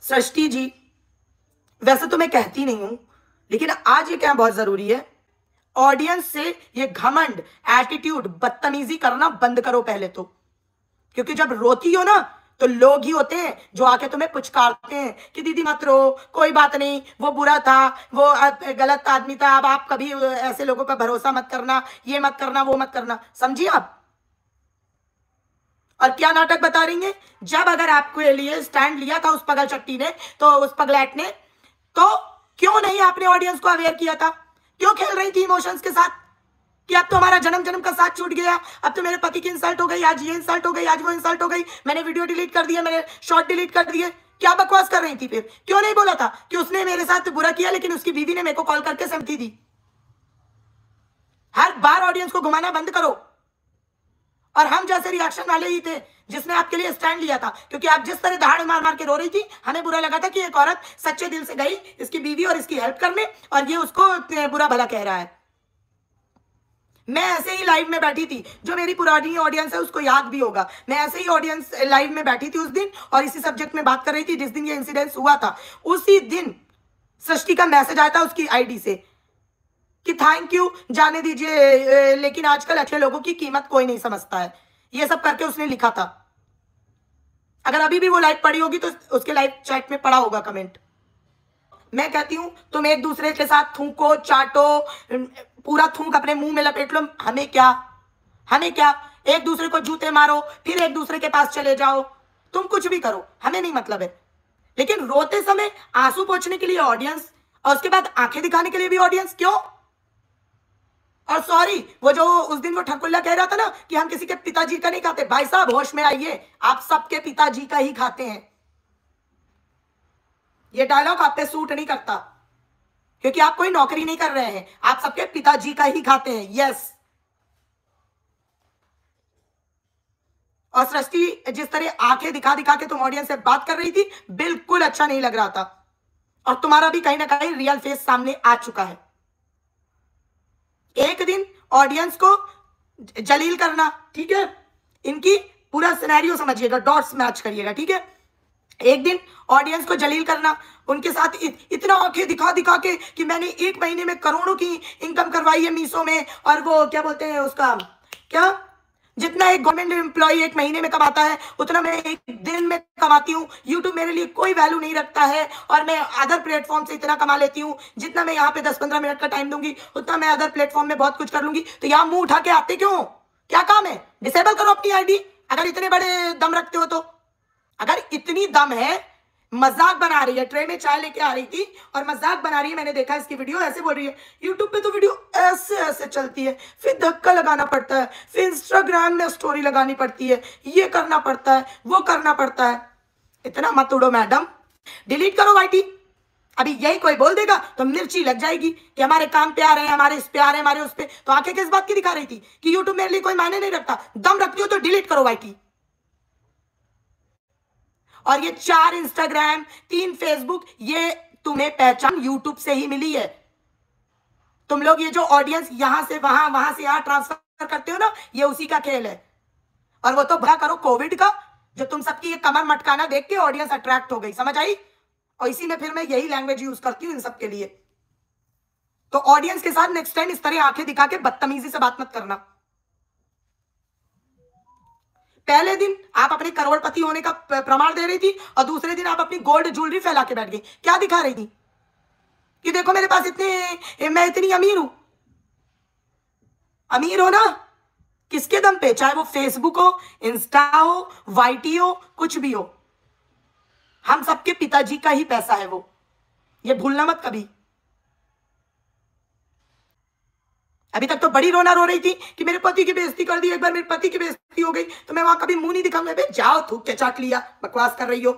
सृष्टि जी, वैसे तो मैं कहती नहीं हूं, लेकिन आज ये क्या बहुत जरूरी है, ऑडियंस से ये घमंड, एटीट्यूड, बदतमीजी करना बंद करो पहले तो। क्योंकि जब रोती हो ना तो लोग ही होते हैं जो आके तुम्हें पुचकारते हैं कि दीदी मत रो, कोई बात नहीं, वो बुरा था, वो गलत आदमी था, अब आप कभी ऐसे लोगों पर भरोसा मत करना, ये मत करना, वो मत करना। समझिए आप। और क्या नाटक बता रही हैं? जब अगर आपके लिए स्टैंड लिया था उस पगल चट्टी ने, तो उस पगलैट ने, तो क्यों नहीं आपने ऑडियंस को अवेयर किया था? क्यों खेल रही थी इमोशंस के साथ कि अब तो हमारा जन्म जन्म का साथ छूट गया, अब तो मेरे पति की इंसल्ट हो गई, आज ये इंसल्ट हो गई, आज वो इंसल्ट हो गई, मैंने वीडियो डिलीट कर दिया, मैंने शॉर्ट डिलीट कर दिए। क्या बकवास कर रही थी? फिर क्यों नहीं बोला था कि उसने मेरे साथ बुरा किया लेकिन उसकी बीवी ने मेरे को कॉल करके सहमति दी? हर बार ऑडियंस को घुमाना बंद करो। और हम जैसे रिएक्शन वाले ही थे जिसने आपके लिए स्टैंड लिया था, क्योंकि आप जिस तरह दहाड़ मार मार के रो रही थी, हमें बुरा लगा था कि एक औरत सच्चे दिल से गई इसकी बीवी और इसकी हेल्प करने, और ये उसको बुरा भला कह रहा है। मैं ऐसे ही लाइव में बैठी थी, जो मेरी पुरानी ऑडियंस है उसको याद भी होगा, मैं ऐसे ही ऑडियंस लाइव में बैठी थी उस दिन और इसी सब्जेक्ट में बात कर रही थी जिस दिन ये इंसिडेंस हुआ था। उसी दिन सृष्टि का मैसेज आया था उसकी आईडी से कि थैंक यू, जाने दीजिए, लेकिन आजकल अच्छे लोगों की कीमत कोई नहीं समझता है। ये सब करके उसने लिखा था। अगर अभी भी वो लाइव पढ़ी होगी तो उसके लाइव चैट में पढ़ा होगा कमेंट। मैं कहती हूं तुम एक दूसरे के साथ थूको, चाटो, पूरा थूक अपने मुंह में लपेट लो, हमें क्या, हमें क्या। एक दूसरे को जूते मारो, फिर एक दूसरे के पास चले जाओ, तुम कुछ भी करो, हमें नहीं मतलब है। लेकिन रोते समय आंसू पोंछने के लिए ऑडियंस, और उसके बाद आंखें दिखाने के लिए भी ऑडियंस, क्यों? और सॉरी, वो जो उस दिन वो ठकुल्ला कह रहा था ना कि हम किसी के पिताजी का नहीं खाते, भाई साहब होश में आइए, आप सबके पिताजी का ही खाते हैं। ये डायलॉग आप पे सूट नहीं करता, क्योंकि आप कोई नौकरी नहीं कर रहे हैं, आप सबके पिताजी का ही खाते हैं। यस। और सृष्टि, जिस तरह आंखें दिखा दिखा के तुम ऑडियंस से बात कर रही थी, बिल्कुल अच्छा नहीं लग रहा था, और तुम्हारा भी कहीं ना कहीं रियल फेस सामने आ चुका है। एक दिन ऑडियंस को जलील करना, ठीक है, इनकी पूरा सिनेरियो समझिएगा, डॉट्स मैच करिएगा, ठीक है। एक दिन ऑडियंस को जलील करना, उनके साथ इतना आंखें दिखा दिखा के कि मैंने 1 महीने में करोड़ों की इनकम करवाई है मीशो में, और वो क्या बोलते हैं उसका, क्या, जितना एक गवर्नमेंट एम्प्लॉय 1 महीने में कमाता है उतना मैं 1 दिन में कमाती हूँ। यूट्यूब मेरे लिए कोई वैल्यू नहीं रखता है, और मैं अदर प्लेटफॉर्म से इतना कमा लेती हूँ, जितना मैं यहाँ पे 10-15 मिनट का टाइम दूंगी उतना मैं अदर प्लेटफॉर्म में बहुत कुछ कर लूंगी। तो यहाँ मुंह उठा के आते क्यों? क्या काम है? डिसेबल करो अपनी आईडी, अगर इतने बड़े दम रखते हो तो। अगर इतनी दम है, मजाक बना रही है, ट्रे में चाय लेके आ रही थी और मजाक बना रही है, मैंने देखा इसकी वीडियो, ऐसे बोल रही है यूट्यूब पे तो वीडियो ऐसे ऐसे चलती है, फिर धक्का लगाना पड़ता है, फिर इंस्टाग्राम में स्टोरी लगानी पड़ती है, ये करना पड़ता है, वो करना पड़ता है। इतना मत उड़ो मैडम, डिलीट करो वाईटी। अभी यही कोई बोल देगा तो मिर्ची लग जाएगी कि हमारे काम पे आ रहे हैं, हमारे इस पे आ रहे हैं, हमारे उस पे। तो आंखें किस बात की दिखा रही थी कि यूट्यूब मेरे लिए कोई मायने नहीं रखता? दम रखती हो तो डिलीट करो वाईटी। और ये 4 इंस्टाग्राम, 3 फेसबुक, ये तुम्हें पहचान यूट्यूब से ही मिली है। तुम लोग ये जो ऑडियंस यहां से वहां, वहां से यहां ट्रांसफर करते हो ना, ये उसी का खेल है। और वो तो भला करो कोविड का, जो तुम सबकी ये कमर मटकाना देख के ऑडियंस अट्रैक्ट हो गई, समझ आई? और इसी में फिर मैं यही लैंग्वेज यूज करती हूँ इन सबके लिए। तो ऑडियंस के साथ नेक्स्ट टाइम इस तरह आंखें दिखा के बदतमीजी से बात मत करना। पहले दिन आप अपने करोड़पति होने का प्रमाण दे रही थी, और दूसरे दिन आप अपनी गोल्ड ज्वेलरी फैला के बैठ गई। क्या दिखा रही थी कि देखो मेरे पास इतने, मैं इतनी अमीर हूं। अमीर हो ना किसके दम पे? चाहे वो फेसबुक हो, इंस्टा हो, वाईटी हो, कुछ भी हो, हम सबके पिताजी का ही पैसा है वो, ये भूलना मत कभी। अभी तक तो बड़ी रोना रो रही थी कि मेरे पति की बेइज्जती कर दी, एक बार मेरे पति की बेइज्जती हो गई तो मैं वहां कभी मुंह नहीं दिखाऊंगा। बे जाओ, थूक के चाट लिया, बकवास कर रही हो।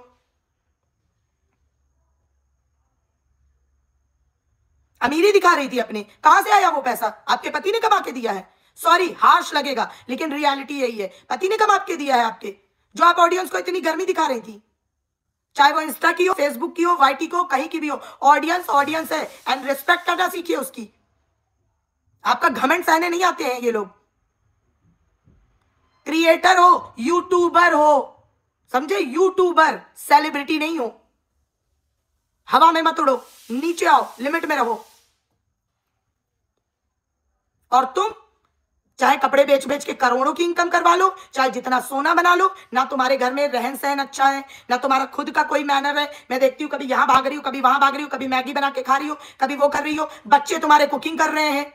अमीरी दिखा रही थी अपनी, कहां से आया वो पैसा? आपके पति ने कमा के दिया है। सॉरी, हार्श लगेगा लेकिन रियलिटी यही है, पति ने कमा के दिया है आपके, जो आप ऑडियंस को इतनी गर्मी दिखा रही थी। चाहे वो इंस्टा की हो, फेसबुक की हो, वाईटी को, कहीं की भी हो, ऑडियंस ऑडियंस है, एंड रिस्पेक्ट करना सीखिए उसकी। आपका घमंड सहने नहीं आते हैं ये लोग। क्रिएटर हो, यूट्यूबर हो, समझे? यूट्यूबर, सेलिब्रिटी नहीं हो। हवा में मत उड़ो, नीचे आओ, लिमिट में रहो। और तुम चाहे कपड़े बेच बेच के करोड़ों की इनकम करवा लो, चाहे जितना सोना बना लो, ना तुम्हारे घर में रहन सहन अच्छा है, ना तुम्हारा खुद का कोई मैनर है। मैं देखती हूँ कभी यहाँ भाग रही हूँ, कभी वहां भाग रही हूँ, कभी मैगी बना के खा रही हो, कभी वो कर रही हो, बच्चे तुम्हारे कुकिंग कर रहे हैं,